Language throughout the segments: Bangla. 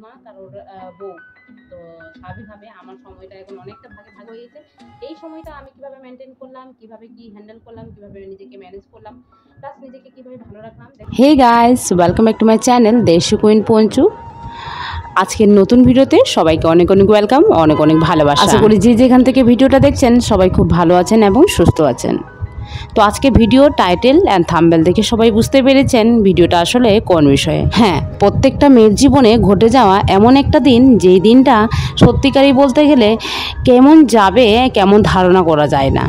মা কারোর বউ। তো স্বাভাবিকভাবে আমার সময়টা এখন অনেকটা ভাগে ভাগ হয়ে গেছে। এই সময়টা আমি কিভাবে মেনটেন করলাম, কিভাবে কি হ্যান্ডেল করলাম, কিভাবে নিজেকে ম্যানেজ করলাম, প্লাস নিজেকে কিভাবে ভালো রাখলাম। Hey guys, welcome back to my channel Desi queen Panchu. আজকের নতুন ভিডিওতে সবাইকে অনেক অনেক ওয়েলকাম, অনেক অনেক ভালোবাসা। আশা করি যে যেখান থেকে ভিডিওটা দেখছেন সবাই খুব ভালো আছেন এবং সুস্থ আছেন। তো আজকে ভিডিও টাইটেল অ্যান্ড থাম্বনেল দেখে সবাই বুঝতে পেরেছেন ভিডিওটা আসলে কোন বিষয়ে। হ্যাঁ, প্রত্যেকটা মেয়ের জীবনে ঘটে যাওয়া এমন একটা দিন, যেই দিনটা সত্যিকারই বলতে গেলে কেমন যাবে কেমন ধারণা করা যায় না।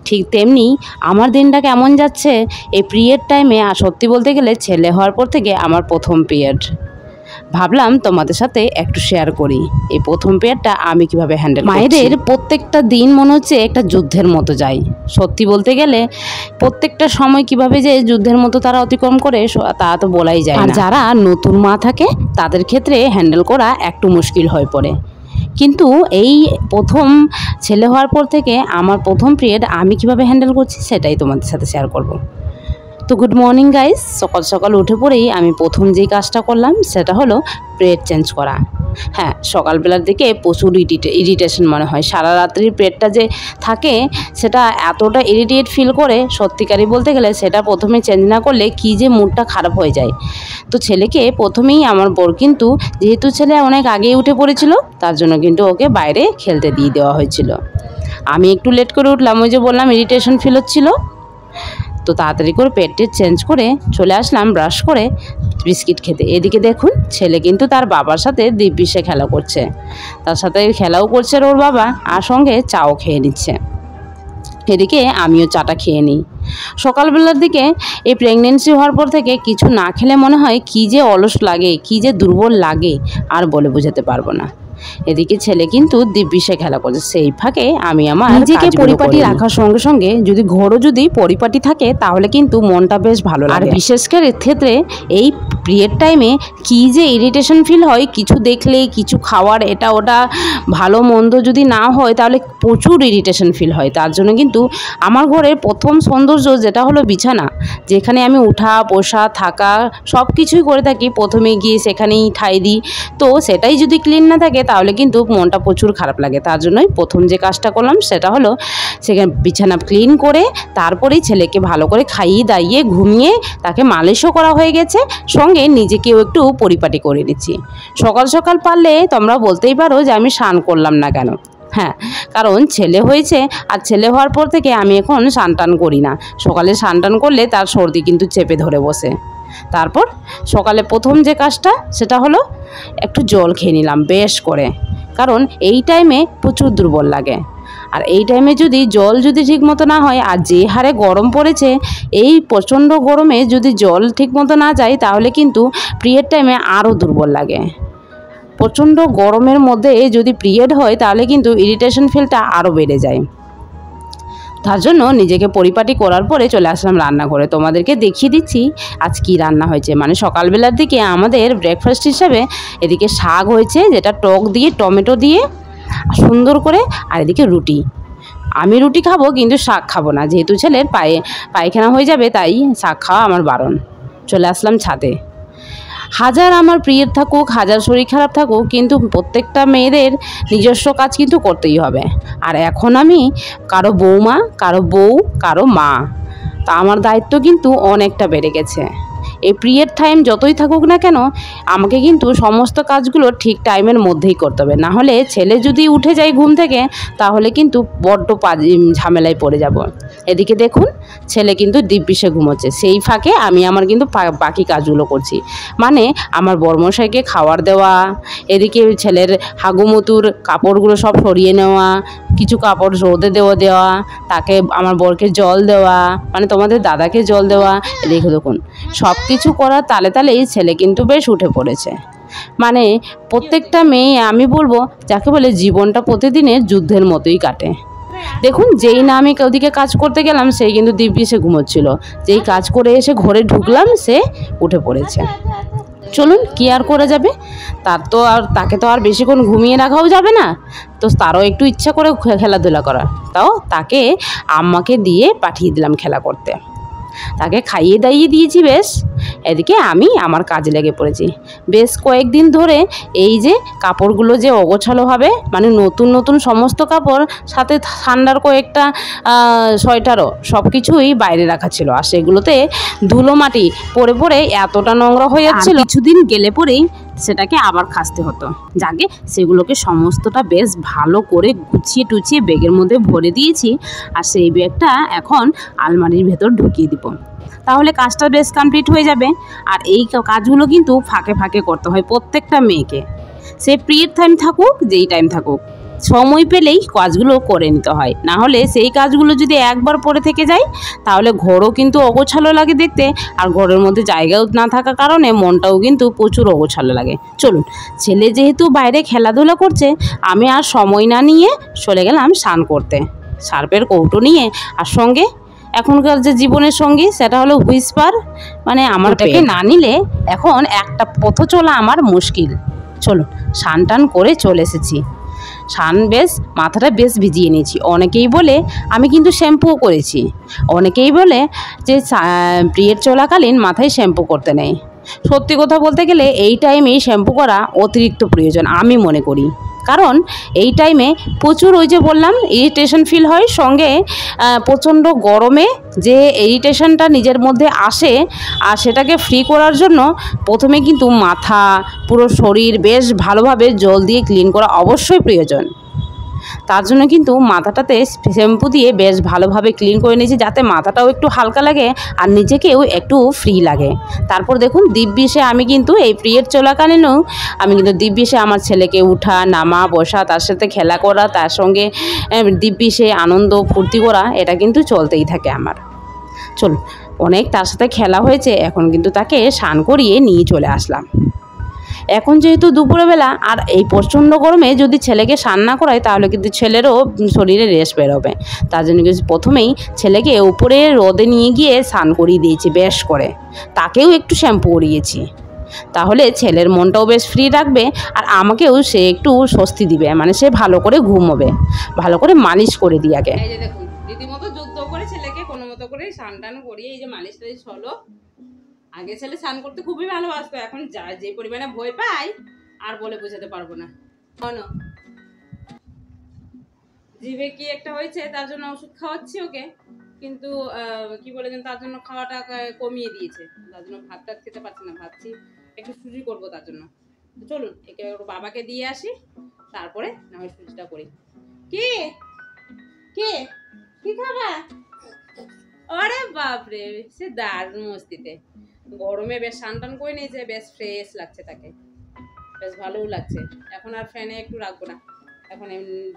ঠিক তেমনি আমার দিনটা কেমন যাচ্ছে এই পিরিয়ড টাইমে। আর সত্যি বলতে গেলে ছেলে হওয়ার পর থেকে আমার প্রথম পিরিয়ড। ভাবলাম তোমাদের সাথে একটু শেয়ার করি এই প্রথম পিরিয়ডটা আমি কিভাবে হ্যান্ডেল করছি। মায়েদের প্রত্যেকটা দিন মনে হচ্ছে একটা যুদ্ধের মতো যায়। সত্যি বলতে গেলে প্রত্যেকটা সময় কিভাবে যে যুদ্ধের মতো তারা অতিক্রম করে তা তো বলাই যায় না। আর যারা নতুন মা থাকে তাদের ক্ষেত্রে হ্যান্ডেল করা একটু মুশকিল হয়ে পড়ে। কিন্তু এই প্রথম ছেলে হওয়ার পর থেকে আমার প্রথম পিরিয়ড আমি কিভাবে হ্যান্ডেল করছি সেটাই তোমাদের সাথে শেয়ার করব। তো গুড মর্নিং গাইস। সকাল সকাল উঠে পড়েই আমি প্রথম যেই কাজটা করলাম সেটা হলো প্রেড চেঞ্জ করা। হ্যাঁ, সকালবেলার দিকে প্রচুর ইরিটেশন মনে হয়। সারা রাত্রির প্রেডটা যে থাকে সেটা এতটা ইরিটেট ফিল করে, সত্যিকারই বলতে গেলে সেটা প্রথমে চেঞ্জ না করলে কী যে মুডটা খারাপ হয়ে যায়। তো ছেলেকে প্রথমেই আমার বর কিন্তু, যেহেতু ছেলে অনেক আগেই উঠে পড়েছিল, তার জন্য কিন্তু ওকে বাইরে খেলতে দিয়ে দেওয়া হয়েছিল। আমি একটু লেট করে উঠলাম, ওই যে বললাম ইরিটেশন ফিল হচ্ছিল। তো তাড়াতাড়ি করে পেটে চেঞ্জ করে চলে আসলাম ব্রাশ করে বিস্কিট খেতে। এদিকে দেখুন ছেলে কিন্তু তার বাবার সাথে দিব্যিসে খেলা করছে, তার সাথে খেলাও করছে ওর বাবা, আর সঙ্গে চাও খেয়ে নিচ্ছে। এদিকে আমিও চাটা খেয়ে নিই। সকালবেলার দিকে এই প্রেগনেন্সি হওয়ার পর থেকে কিছু না খেলে মনে হয় কী যে অলস লাগে, কী যে দুর্বল লাগে, আর বলে বোঝাতে পারবো না। এদিকে ছেলে কিন্তু দিব্যিসে খেলা করছে, সেই ফাঁকে আমি আমার নিজেকে পরিপাটি রাখার সঙ্গে সঙ্গে যদি ঘরও যদি পরিপাটি থাকে তাহলে কিন্তু মনটা বেশ ভালো লাগে। আর বিশেষ করে ক্ষেত্রে এই পিরিয়ড টাইমে কী যে ইরিটেশন ফিল হয়, কিছু দেখলে, কিছু খাওয়ার এটা ওটা ভালো মন্দ যদি না হয় তাহলে প্রচুর ইরিটেশন ফিল হয়। তার জন্য কিন্তু আমার ঘরের প্রথম সৌন্দর্য যেটা হলো বিছানা, যেখানে আমি উঠা বসা থাকা সব কিছুই করে থাকি, প্রথমে গিয়ে সেখানেই ঠাই দিই। তো সেটাই যদি ক্লিন না থাকে তাহলে কিন্তু মনটা প্রচুর খারাপ লাগে। তার জন্যই প্রথম যে কাজটা করলাম সেটা হলো সেখানে বিছানা ক্লিন করে তারপরেই ছেলেকে ভালো করে খাইয়ে দাইয়ে ঘুমিয়ে তাকে মালিশও করা হয়ে গেছে, সঙ্গে নিজেকেও একটু পরিপাটি করে নিচ্ছি। সকাল সকাল পারলে তোমরা বলতেই পারো যে আমি স্নান করলাম না কেন। হ্যাঁ, কারণ ছেলে হয়েছে, আর ছেলে হওয়ার পর থেকে আমি এখন স্নান টান করি না। সকালে স্নান টান করলে তার সর্দি কিন্তু চেপে ধরে বসে। তারপর সকালে প্রথম যে কাজটা সেটা হলো একটু জল খেয়ে নিলাম বেশ করে, কারণ এই টাইমে প্রচুর দুর্বল লাগে। আর এই টাইমে যদি জল যদি ঠিক মতো না হয়, আর যে হারে গরম পড়েছে, এই প্রচণ্ড গরমে যদি জল ঠিক মতো না যায় তাহলে কিন্তু পিরিয়ড টাইমে আরও দুর্বল লাগে। প্রচণ্ড গরমের মধ্যে যদি পিরিয়ড হয় তাহলে কিন্তু ইরিটেশন ফিলটা আরও বেড়ে যায়। তার জন্য নিজেকে পরিপাটি করার পরে চলে আসলাম রান্নাঘরে। তোমাদেরকে দেখিয়ে দিচ্ছি আজ কী রান্না হয়েছে। মানে সকালবেলার দিকে আমাদের ব্রেকফাস্ট হিসাবে এদিকে শাক হয়েছে, যেটা টক দিয়ে টমেটো দিয়ে সুন্দর করে, আর এদিকে রুটি। আমি রুটি খাবো কিন্তু শাক খাবো না, যেহেতু ছেলের পায়খানা হয়ে যাবে, তাই শাক খাওয়া আমার বারণ। চলে আসলাম ছাদে। হাজার আমার পিরিয়ড থাকুক, হাজার শরীর খারাপ থাকুক, কিন্তু প্রত্যেকটা মেয়েদের নিজস্ব কাজ কিন্তু করতেই হবে। আর এখন আমি কারো বৌমা, কারো বউ, কারো মা, তা আমার দায়িত্ব কিন্তু অনেকটা বেড়ে গেছে। এই পিরিয়ড টাইম যতই থাকুক না কেন আমাকে কিন্তু সমস্ত কাজগুলো ঠিক টাইমের মধ্যেই করতে হবে, না হলে ছেলে যদি উঠে যায় ঘুম থেকে তাহলে কিন্তু বড্ড ঝামেলায় পড়ে যাব। এদিকে দেখুন ছেলে কিন্তু দিব্যিসে ঘুমোচ্ছে, সেই ফাঁকে আমি আমার কিন্তু বাকি কাজগুলো করছি। মানে আমার বরমশাইকে খাবার দেওয়া, এদিকে ছেলের হাগুমুতুর কাপড়গুলো সব সরিয়ে নেওয়া, কিছু কাপড় রোদে দেওয়া, তাকে আমার বরকে জল দেওয়া, মানে তোমাদের দাদাকে জল দেওয়া। এদিকে দেখুন সব কিছু করার তালে তালেই ছেলে কিন্তু বেশ উঠে পড়েছে। মানে প্রত্যেকটা মেয়ে আমি বলবো যাকে বলে জীবনটা প্রতিদিনের যুদ্ধের মতোই কাটে। দেখুন যেই না আমি ওদিকে কাজ করতে গেলাম সেই কিন্তু দিব্যিসে ঘুমোচ্ছিল, যেই কাজ করে এসে ঘরে ঢুকলাম সে উঠে পড়েছে। চলুন কি আর করা যাবে, তাকে তো আর বেশিক্ষণ ঘুমিয়ে রাখাও যাবে না, তো তারও একটু ইচ্ছা করে খেলাধুলা করা, তাও তাকে আম্মাকে দিয়ে পাঠিয়ে দিলাম খেলা করতে। তাকে খাইয়ে দাইয়ে দিয়েছি বেশ, এদিকে আমি আমার কাজে লেগে পড়েছি। বেশ কয়েকদিন ধরে এই যে কাপড়গুলো যে অগোছালো হবে, মানে নতুন নতুন সমস্ত কাপড়, সাথে ঠান্ডার কয়েকটা সোয়েটারও, সব কিছুই বাইরে রাখা ছিল, আর সেগুলোতে ধুলো মাটি পড়ে পড়ে এতটা নোংরা হয়ে যাচ্ছিল, কিছুদিন গেলে পরেই সেটাকে আবার খাসতে হতো। যাকে সেগুলোকে সমস্তটা বেশ ভালো করে গুছিয়ে টুছিয়ে ব্যাগের মধ্যে ভরে দিয়েছি, আর সেই ব্যাগটা এখন আলমারির ভেতর ঢুকিয়ে দিব, তাহলে কাজটা বেশ কমপ্লিট হয়ে যাবে। আর এই কাজগুলো কিন্তু ফাঁকে ফাঁকে করতে হয় প্রত্যেকটা মেয়েকে, সে পিরিয়ড টাইম থাকুক যেই টাইম থাকুক, সময় পেলেই কাজগুলো করে নিতে হয়। না হলে সেই কাজগুলো যদি একবার পরে থেকে যায় তাহলে ঘরও কিন্তু অগোছালো লাগে দেখতে, আর ঘরের মধ্যে জায়গাও না থাকার কারণে মনটাও কিন্তু প্রচুর অগোছালো লাগে। চলুন, ছেলে যেহেতু বাইরে খেলাধুলা করছে, আমি আর সময় না নিয়ে চলে গেলাম স্নান করতে, সার্ফের কৌটো নিয়ে, আর সঙ্গে এখনকার যে জীবনের সঙ্গী সেটা হলো হুইসপার, মানে আমারটাকে না নিলে এখন একটা পথ চলা আমার মুশকিল। চলুন, স্নান টান করে চলে এসেছি, বেশ মাথাটা বেশ ভিজিয়ে নিয়েছি। অনেকেই বলে আমি কিন্তু শ্যাম্পুও করেছি, অনেকেই বলে যে পিরিয়ড চলাকালীন মাথায় শ্যাম্পু করতে নেই। সত্যি কথা বলতে গেলে এই টাইমেই শ্যাম্পু করা অতিরিক্ত প্রয়োজন আমি মনে করি, কারণ এই টাইমে প্রচুর ওই যে বললাম ইরিটেশন ফিল হয়, সঙ্গে প্রচণ্ড গরমে যে ইরিটেশনটা নিজের মধ্যে আসে, আর সেটাকে ফ্রি করার জন্য প্রথমে কিন্তু মাথা পুরো শরীর বেশ ভালোভাবে জল দিয়ে ক্লিন করা অবশ্যই প্রয়োজন। তার জন্য কিন্তু মাথাটাতে শ্যাম্পু দিয়ে বেশ ভালোভাবে ক্লিন করে নিয়েছি, যাতে মাথাটাও একটু হালকা লাগে আর নিজেকেও একটু ফ্রি লাগে। তারপর দেখুন দিব্যিসে আমি কিন্তু এই পিরিয়ড চলাকালীনও আমি কিন্তু দিব্যিসে আমার ছেলেকে উঠা নামা বসা, তার সাথে খেলা করা, তার সঙ্গে দিব্যিসে আনন্দ ফুর্তি করা, এটা কিন্তু চলতেই থাকে আমার। চল, অনেক তার সাথে খেলা হয়েছে, এখন কিন্তু তাকে স্নান করিয়ে নিয়ে চলে আসলাম। এখন যেহেতু দুপুরবেলা, আর এই প্রচণ্ড গরমে যদি ছেলেকে স্নান না করায় তাহলে কিন্তু ছেলেরও শরীরে রেশ বেরোবে। তার জন্য কিন্তু প্রথমেই ছেলেকে উপরে রোদে নিয়ে গিয়ে স্নান করিয়ে দিয়েছি বেশ করে, তাকেও একটু শ্যাম্পু করিয়েছি, তাহলে ছেলের মনটাও বেশ ফ্রি রাখবে, আর আমাকেও সে একটু স্বস্তি দিবে, মানে সে ভালো করে ঘুমোবে, ভালো করে মালিশ করে দিই আগে। এই যে দেখুন রীতিমতো যুদ্ধ করে ছেলেকে কোনো মতো করে স্নান টান করিয়ে এই যে মালিশ টালিশ হলো। আগে ছেলে স্নান করতে খুবই ভালোবাসতো, এখন যা যে পরিমাণে ভয় পাই আর বলে বোঝাতে পারবো না। জিভে কি একটা হয়েছে, তার জন্য ওষুধ খাওয়াচ্ছি ওকে, কিন্তু কি বলে যেন তার জন্য খাওয়াটা কমিয়ে দিয়েছে, তার জন্য ভাত টাত খেতে পারছে না, ভাবছি একটু সুজি করবো তার জন্য। তো চলুন একে বাবাকে দিয়ে আসি, তারপরে না হয় সুজিটা করি। কি কে কি খাবা? আরে বাপরে, সে দারুণ মস্তিতে, গরমে বেশ স্নান টান করে নিয়েছে, বেশ ফ্রেশ লাগছে তাকে, বেশ ভালোও লাগছে। এখন আর ফ্যানে একটু রাখবো না, এখন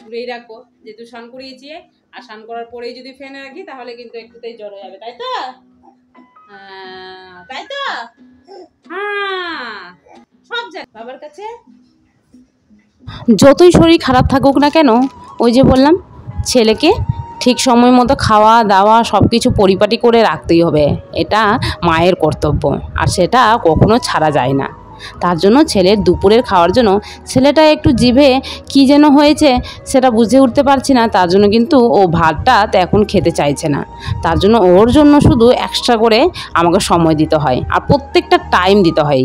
দূরেই রাখবো, যেহেতু স্নান করিয়েছি, আর স্নান করার পরেই যদি ফ্যানে রাখি তাহলে কিন্তু একটুতেই জ্বর হয়ে যাবে, তাই তো? তাই তো, হ্যাঁ সব জানি বাবার কাছে। যতই শরীর খারাপ থাকুক না কেন, ওই যে বললাম ছেলেকে ঠিক সময় মতো খাওয়া দাওয়া সব কিছু পরিপাটি করে রাখতেই হবে, এটা মায়ের কর্তব্য, আর সেটা কখনো ছাড়া যায় না। তার জন্য ছেলের দুপুরের খাওয়ার জন্য ছেলেটা একটু জিভে কী যেন হয়েছে সেটা বুঝে উঠতে পারছি না, তার জন্য কিন্তু ও ভাতটা এখন খেতে চাইছে না, তার জন্য ওর জন্য শুধু এক্সট্রা করে আমাকে সময় দিতে হয়, আর প্রত্যেকটা টাইম দিতে হয়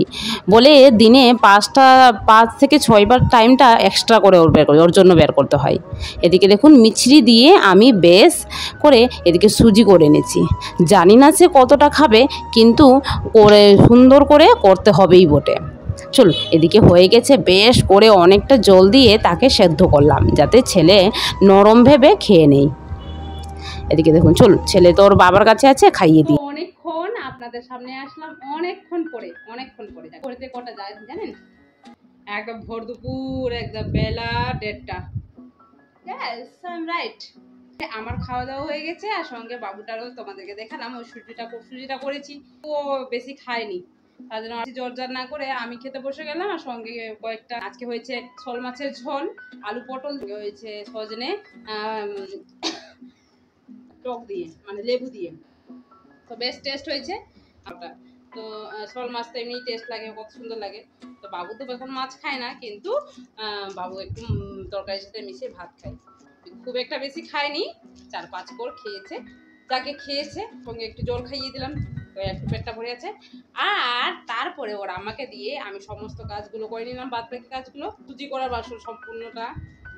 বলে দিনে 5 থেকে 6 বার টাইমটা এক্সট্রা করে ওর জন্য বের করতে হয়। এদিকে দেখুন মিছরি দিয়ে আমি বেশ করে এদিকে সুজি করে এনেছি, জানি না সে কতটা খাবে, কিন্তু করে সুন্দর করে করতে হবেই বটে। চল, এদিকে হয়ে গেছে বেশ করে, অনেকটা জল দিয়ে তাকে সেদ্ধ করলাম যাতে ছেলে নরম ভেবে খেয়ে নেই। এদিকে দেখুন, চল ছেলে তো ওর বাবার কাছে আছে, খাইয়ে দিই। অনেকক্ষণ আপনাদের সামনে আসলাম, অনেকক্ষণ পরে করতে কটা যায় জানেন, একদম ভোর দুপুর, একদম বেলা 1:30। Yes, I'm right. আমার খাওয়া দাওয়া হয়ে গেছে, আর সঙ্গে বাবুটারও তোমাদেরকে দেখালাম, ওই সুজিটা করেছি, ও বেশি খায়নি, তার জন্য জোরজার না করে আমি খেতে বসে গেলাম, আর সঙ্গে কয়েকটা আজকে হয়েছে শোল মাছের ঝোল, আলু পটল হয়েছে, সজনে টক দিয়ে মানে লেবু দিয়ে, তো বেশ টেস্ট হয়েছে। তো শোল মাছ তো এমনি টেস্ট লাগে, কত সুন্দর লাগে। তো বাবু তো এখন মাছ খায় না, কিন্তু বাবু একটু তরকারির সাথে মিশিয়ে ভাত খায়, খুব একটা বেশি খায়নি, 4-5 কোর খেয়েছে, যাকে খেয়েছে সঙ্গে একটু জল খাইয়ে দিলাম, তো একটু পেটটা ভরে আছে। আর তারপরে ওরা আমাকে দিয়ে আমি সমস্ত কাজগুলো করে নিলাম, বাদ বাকি কাজগুলো সুজি করার বাসন সম্পূর্ণটা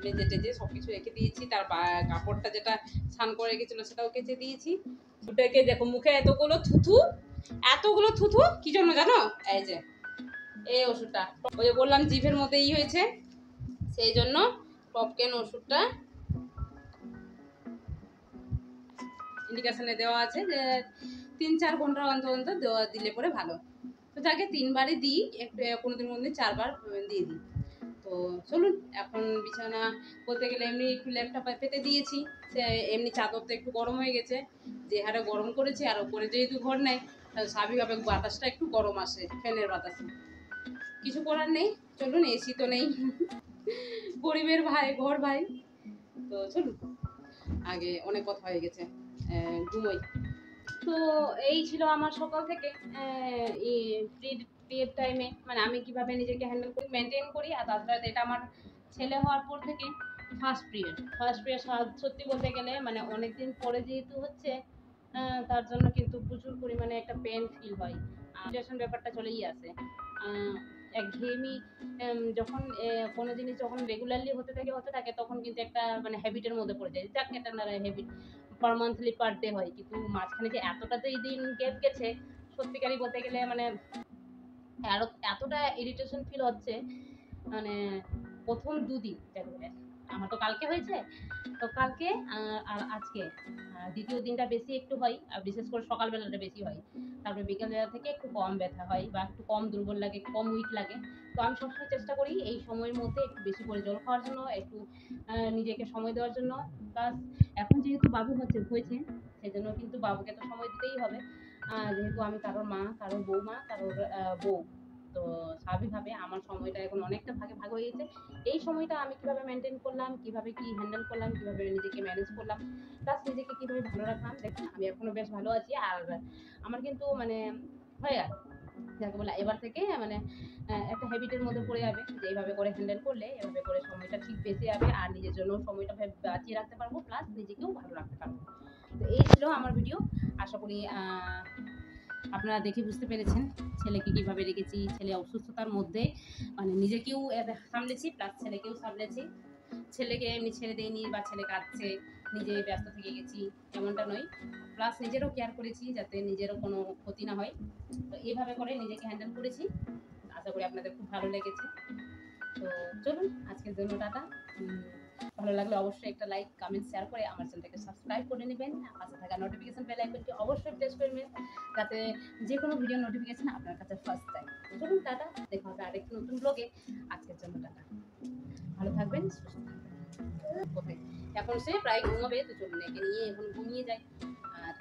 মেজে টেজে সব কিছু রেখে দিয়েছি। তার কাপড়টা যেটা স্নান করে রেখেছিল সেটাও কেচে দিয়েছি। ওটাকে দেখো মুখে এতগুলো থুথু কি জন্য জানো? এই যে এই ওষুধটা, ওই যে বললাম জিভের মধ্যে হয়েছে, সেই জন্য টপকেন ওষুধটা ইন্ডিকেশনে দেওয়া আছে যে 3-4 ঘন্টা অন্তর অন্তর দেওয়া দিলে পরে ভালো। তো যাকে 3বারই দিই, একটু কোনোদিন কোনোদিন 4বার দিয়ে দিই। তো চলুন এখন বিছানা বলতে গেলে এমনি একটু ল্যাপটপ পেতে দিয়েছি, সে এমনি চাদর তো একটু গরম হয়ে গেছে, যে হারে গরম করেছে। আর ওপরে যেহেতু ঘর নেই, স্বাভাবিকভাবে বাতাসটা একটু গরম আসে, ফ্যানের বাতাসে কিছু করার নেই। চলুন, এসি তো নেই, গরিবের ভাই ঘর ভাই। তো চলুন, আগে অনেক কথা হয়ে গেছে, ঘুমোই। তো এই ছিল আমার সকাল থেকে পিরিয়ড টাইমে মানে আমি কিভাবে নিজেকে হ্যান্ডেল করি, মেনটেন করি। আর তাছাড়া এটা আমার ছেলে হওয়ার পর থেকে ফার্স্ট পিরিয়ড সত্যি বলতে গেলে মানে অনেকদিন পরে যেহেতু হচ্ছে, তার জন্য কিন্তু প্রচুর পরিমাণে একটা পেন ফিল হয়, ডিপ্রেশন ব্যাপারটা চলেই আসে। একঘেয়েমি, যখন কোনো জিনিস যখন রেগুলারলি হতে থাকে তখন কিন্তু একটা মানে হ্যাবিটের মধ্যে পড়ে যায়, যাক একটা হ্যাবিট পার মান্থলি পার ডে হয়। কিন্তু মাঝখানে যে এতটাতেই দিন গ্যাপ গেছে, সত্যিকারই বলতে গেলে মানে আরো এতটা ইরিটেশন ফিল হচ্ছে। মানে প্রথম 2 দিন আমার তো কালকে হয়েছে, তো কালকে আর আজকে দ্বিতীয় দিনটা বেশি একটু হয়, আর বিশেষ করে সকালবেলাটা বেশি হয়। তারপরে বিকেলবেলা থেকে একটু কম ব্যথা হয় বা একটু কম দুর্বল লাগে, কম উইক লাগে। তো আমি সবসময় চেষ্টা করি এই সময়ের মধ্যে একটু বেশি করে জল খাওয়ার জন্য, একটু নিজেকে সময় দেওয়ার জন্য। প্লাস এখন যেহেতু বাবু হয়েছে সেজন্য কিন্তু বাবুকে তো সময় দিতেই হবে। যেহেতু আমি কারোর মা, কারোর বৌমা, কারোর বউ, তো স্বাভাবিকভাবে আমার সময়টা এখন অনেকটা ভাগ হয়ে গেছে। এই সময়টা আমি কিভাবে মেনটেন করলাম, কিভাবে কি হ্যান্ডেল করলাম, কিভাবে নিজেকে ম্যানেজ করলাম, প্লাস নিজেকে কিভাবে ভালো রাখলাম, দেখুন আমি এখনো বেশ ভালো আছি। আর আমার কিন্তু মানে হয়ে গেল, যাকে বলে এবার থেকে মানে একটা হ্যাবিটের মধ্যে পড়ে যাবে, যে এইভাবে করে হ্যান্ডেল করলে এভাবে করে সময়টা ঠিক বেঁচে যাবে, আর নিজের জন্য সময়টা বাঁচিয়ে রাখতে পারবো, প্লাস নিজেকেও ভালো রাখতে পারবো। তো এই ছিল আমার ভিডিও। আশা করি আপনারা দেখে বুঝতে পেরেছেন ছেলেকে কিভাবে রেখেছি। ছেলে অসুস্থতার মধ্যে মানে নিজেকেও সামলেছি, প্লাস ছেলেকেও সামলেছি। ছেলেকে এমনি ছেড়ে দেয়নি বা ছেলে কাঁদছে নিজে ব্যস্ত থেকে গেছি এমনটা নয়, প্লাস নিজেরও কেয়ার করেছি যাতে নিজেরও কোনো ক্ষতি না হয়। তো এইভাবে করে নিজেকে হ্যান্ডেল করেছি। আশা করি আপনাদের খুব ভালো লেগেছে। তো চলুন আজকের জন্য টাটা। ভালো লাগলে অবশ্যই একটা লাইক, কমেন্ট, শেয়ার করে আমার চ্যানেলটাকে সাবস্ক্রাইব করে নেবেন। পাশে থাকা নোটিফিকেশন বেল আইকনটি অবশ্যই প্রেস করবেন, যাতে যে কোনো ভিডিও নোটিফিকেশন আপনার কাছে ফার্স্ট যায়। চলুন টাটা, দেখা হবে আরেকটি নতুন ব্লগে। আজকের জন্য টাটা, ভালো থাকবেন, সুস্থ থাকবেন। এখন সে প্রায় ঘুমাবে, তো চলুন একে নিয়ে এখন ঘুমিয়ে যায়। আর